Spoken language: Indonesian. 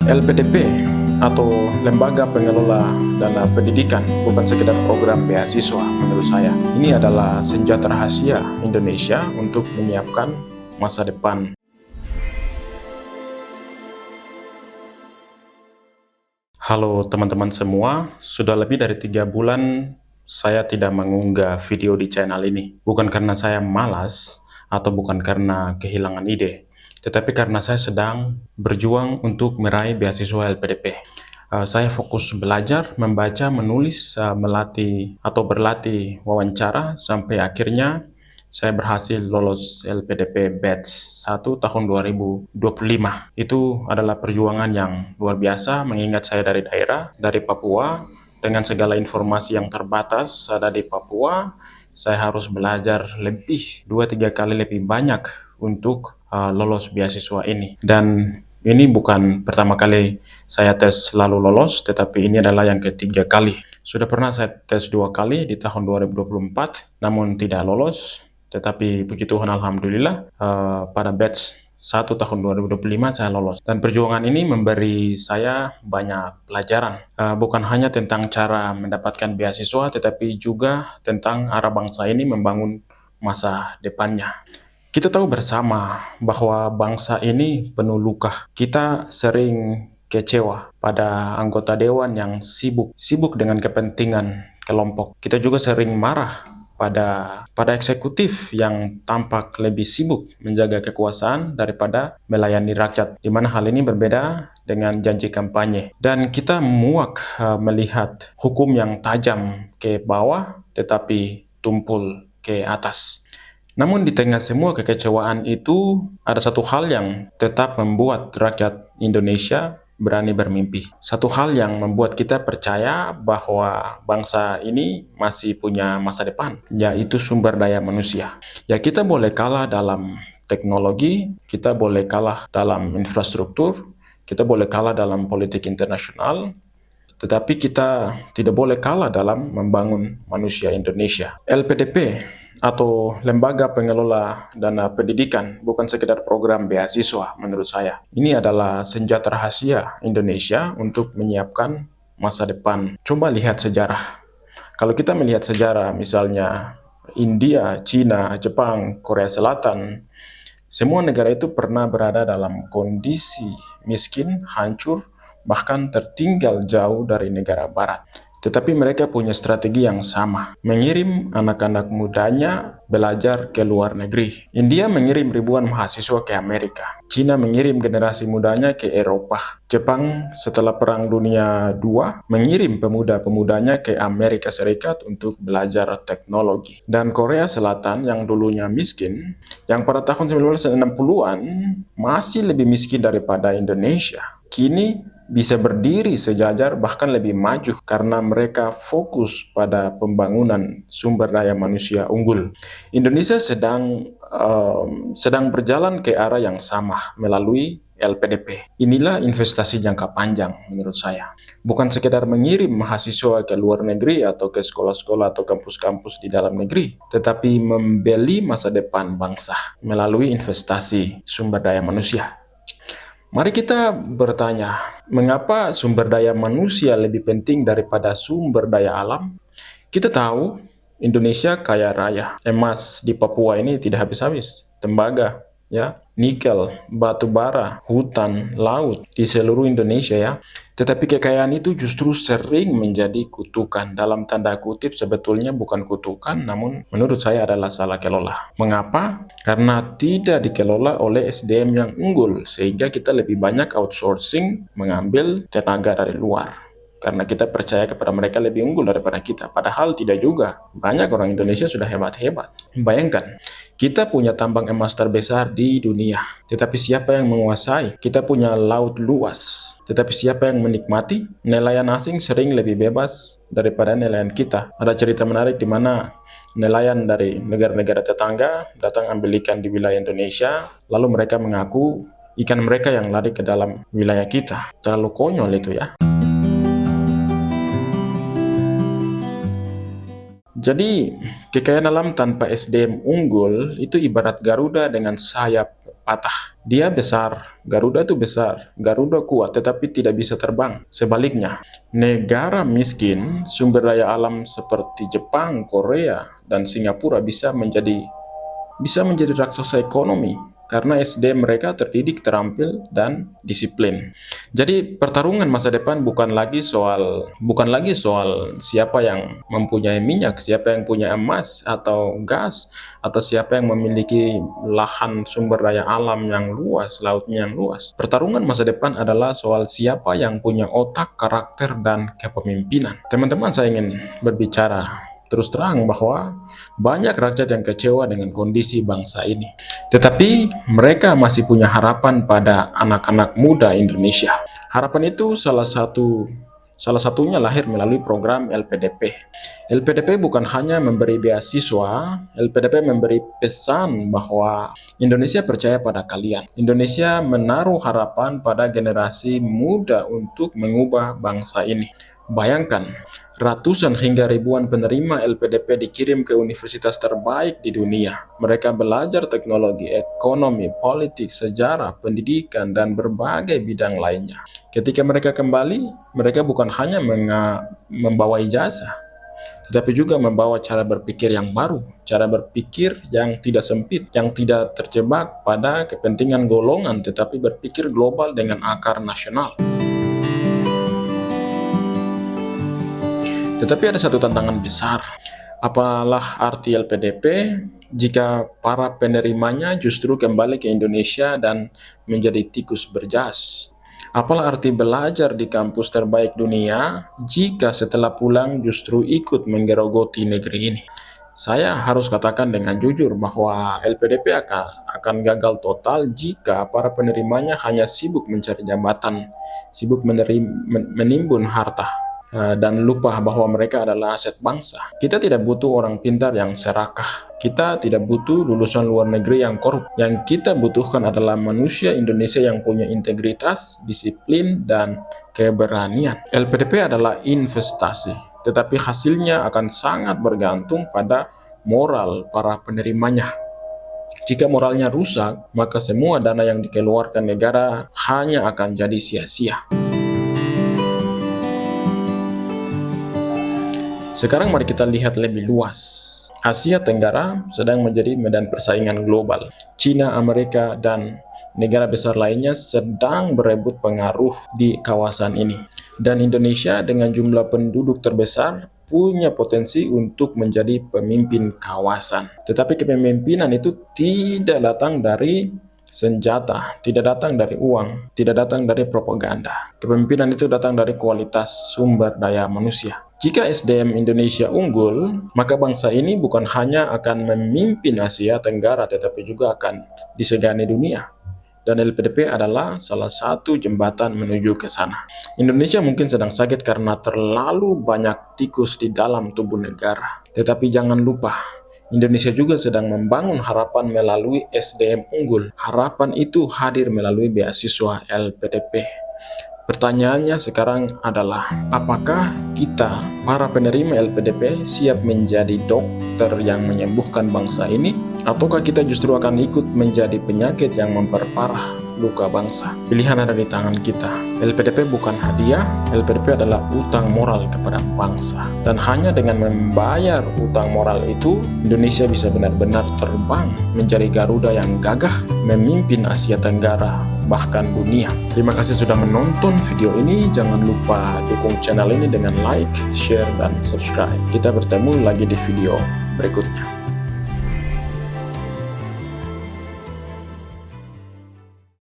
LPDP atau Lembaga Pengelola Dana Pendidikan bukan sekedar program beasiswa menurut saya. Ini adalah senjata rahasia Indonesia untuk menyiapkan masa depan. Halo teman-teman semua, sudah lebih dari 3 bulan saya tidak mengunggah video di channel ini. Bukan karena saya malas atau bukan karena kehilangan ide, tetapi karena saya sedang berjuang untuk meraih beasiswa LPDP. Saya fokus belajar, membaca, menulis, melatih atau berlatih wawancara sampai akhirnya saya berhasil lolos LPDP Batch 1 tahun 2025. Itu adalah perjuangan yang luar biasa mengingat saya dari daerah, dari Papua, dengan segala informasi yang terbatas ada di Papua. Saya harus belajar lebih 2-3 kali lebih banyak untuk lolos beasiswa ini. Dan ini bukan pertama kali saya tes lalu lolos, tetapi ini adalah yang ketiga kali. Sudah pernah saya tes 2 kali di tahun 2024, namun tidak lolos. Tetapi puji Tuhan alhamdulillah pada batch 1 tahun 2025 saya lolos. Dan perjuangan ini memberi saya banyak pelajaran. Bukan hanya tentang cara mendapatkan beasiswa, tetapi juga tentang arah bangsa ini membangun masa depannya. Kita tahu bersama bahwa bangsa ini penuh luka. Kita sering kecewa pada anggota dewan yang sibuk dengan kepentingan kelompok. Kita juga sering marah pada eksekutif yang tampak lebih sibuk menjaga kekuasaan daripada melayani rakyat, di mana hal ini berbeda dengan janji kampanye. Dan kita muak melihat hukum yang tajam ke bawah tetapi tumpul ke atas. Namun di tengah semua kekecewaan itu, ada satu hal yang tetap membuat rakyat Indonesia berani bermimpi. Satu hal yang membuat kita percaya bahwa bangsa ini masih punya masa depan, yaitu sumber daya manusia. Ya, kita boleh kalah dalam teknologi, kita boleh kalah dalam infrastruktur, kita boleh kalah dalam politik internasional, tetapi kita tidak boleh kalah dalam membangun manusia Indonesia. LPDP atau Lembaga Pengelola Dana Pendidikan bukan sekedar program beasiswa menurut saya. Ini adalah senjata rahasia Indonesia untuk menyiapkan masa depan. Coba lihat sejarah. Kalau kita melihat sejarah misalnya India, China, Jepang, Korea Selatan, semua negara itu pernah berada dalam kondisi miskin, hancur, bahkan tertinggal jauh dari negara barat. Tetapi mereka punya strategi yang sama, mengirim anak-anak mudanya belajar ke luar negeri. India mengirim ribuan mahasiswa ke Amerika. China mengirim generasi mudanya ke Eropa. Jepang setelah Perang Dunia II mengirim pemuda-pemudanya ke Amerika Serikat untuk belajar teknologi. Dan Korea Selatan yang dulunya miskin, yang pada tahun 1960-an masih lebih miskin daripada Indonesia, kini bisa berdiri sejajar bahkan lebih maju karena mereka fokus pada pembangunan sumber daya manusia unggul. Indonesia sedang berjalan ke arah yang sama melalui LPDP. Inilah investasi jangka panjang menurut saya. Bukan sekedar mengirim mahasiswa ke luar negeri atau ke sekolah-sekolah atau kampus-kampus di dalam negeri, tetapi membeli masa depan bangsa melalui investasi sumber daya manusia. Mari kita bertanya, mengapa sumber daya manusia lebih penting daripada sumber daya alam? Kita tahu Indonesia kaya raya. Emas di Papua ini tidak habis-habis. Tembaga, ya, nikel, batu bara, hutan, laut di seluruh Indonesia ya. Tetapi kekayaan itu justru sering menjadi kutukan. Dalam tanda kutip sebetulnya bukan kutukan, namun menurut saya adalah salah kelola. Mengapa? Karena tidak dikelola oleh SDM yang unggul, sehingga kita lebih banyak outsourcing mengambil tenaga dari luar. Karena kita percaya kepada mereka lebih unggul daripada kita. Padahal tidak juga. Banyak orang Indonesia sudah hebat-hebat. Bayangkan, kita punya tambang emas terbesar di dunia. Tetapi siapa yang menguasai? Kita punya laut luas. Tetapi siapa yang menikmati? Nelayan asing sering lebih bebas daripada nelayan kita. Ada cerita menarik di mana nelayan dari negara-negara tetangga datang ambil ikan di wilayah Indonesia, lalu mereka mengaku ikan mereka yang lari ke dalam wilayah kita. Terlalu konyol itu ya. Jadi, kekayaan alam tanpa SDM unggul itu ibarat Garuda dengan sayap patah. Dia besar, Garuda itu besar, Garuda kuat tetapi tidak bisa terbang. Sebaliknya, negara miskin, sumber daya alam seperti Jepang, Korea, dan Singapura bisa menjadi raksasa ekonomi karena SDM mereka terdidik, terampil, dan disiplin. Jadi pertarungan masa depan bukan lagi soal siapa yang mempunyai minyak, siapa yang punya emas atau gas, atau siapa yang memiliki lahan sumber daya alam yang luas, lautnya yang luas. Pertarungan masa depan adalah soal siapa yang punya otak, karakter, dan kepemimpinan. Teman-teman, saya ingin berbicara terus terang bahwa banyak rakyat yang kecewa dengan kondisi bangsa ini. Tetapi mereka masih punya harapan pada anak-anak muda Indonesia. Harapan itu salah satunya lahir melalui program LPDP. LPDP bukan hanya memberi beasiswa, LPDP memberi pesan bahwa Indonesia percaya pada kalian. Indonesia menaruh harapan pada generasi muda untuk mengubah bangsa ini. Bayangkan, ratusan hingga ribuan penerima LPDP dikirim ke universitas terbaik di dunia. Mereka belajar teknologi, ekonomi, politik, sejarah, pendidikan, dan berbagai bidang lainnya. Ketika mereka kembali, mereka bukan hanya membawa ijazah, tetapi juga membawa cara berpikir yang baru, cara berpikir yang tidak sempit, yang tidak terjebak pada kepentingan golongan, tetapi berpikir global dengan akar nasional. Tetapi ada satu tantangan besar. Apalah arti LPDP jika para penerimanya justru kembali ke Indonesia dan menjadi tikus berjas? Apalah arti belajar di kampus terbaik dunia jika setelah pulang justru ikut menggerogoti negeri ini? Saya harus katakan dengan jujur bahwa LPDP akan gagal total jika para penerimanya hanya sibuk mencari jabatan, sibuk menimbun harta, dan lupa bahwa mereka adalah aset bangsa. Kita tidak butuh orang pintar yang serakah. Kita tidak butuh lulusan luar negeri yang korup. Yang kita butuhkan adalah manusia Indonesia yang punya integritas, disiplin, dan keberanian. LPDP adalah investasi, tetapi hasilnya akan sangat bergantung pada moral para penerimanya. Jika moralnya rusak, maka semua dana yang dikeluarkan negara hanya akan jadi sia-sia. Sekarang mari kita lihat lebih luas. Asia Tenggara sedang menjadi medan persaingan global. China, Amerika, dan negara besar lainnya sedang berebut pengaruh di kawasan ini. Dan Indonesia dengan jumlah penduduk terbesar punya potensi untuk menjadi pemimpin kawasan. Tetapi kepemimpinan itu tidak datang dari senjata, tidak datang dari uang, tidak datang dari propaganda. Kepemimpinan itu datang dari kualitas sumber daya manusia. Jika SDM Indonesia unggul, maka bangsa ini bukan hanya akan memimpin Asia Tenggara, tetapi juga akan disegani dunia. Dan LPDP adalah salah satu jembatan menuju ke sana. Indonesia mungkin sedang sakit karena terlalu banyak tikus di dalam tubuh negara. Tetapi jangan lupa, Indonesia juga sedang membangun harapan melalui SDM unggul. Harapan itu hadir melalui beasiswa LPDP. Pertanyaannya sekarang adalah, apakah kita, para penerima LPDP, siap menjadi dokter yang menyembuhkan bangsa ini? Ataukah kita justru akan ikut menjadi penyakit yang memperparah luka bangsa? Pilihan ada di tangan kita. LPDP bukan hadiah, LPDP adalah utang moral kepada bangsa. Dan hanya dengan membayar utang moral itu, Indonesia bisa benar-benar terbang menjadi Garuda yang gagah, memimpin Asia Tenggara, bahkan dunia. Terima kasih sudah menonton video ini. Jangan lupa dukung channel ini dengan like, share, dan subscribe. Kita bertemu lagi di video berikutnya.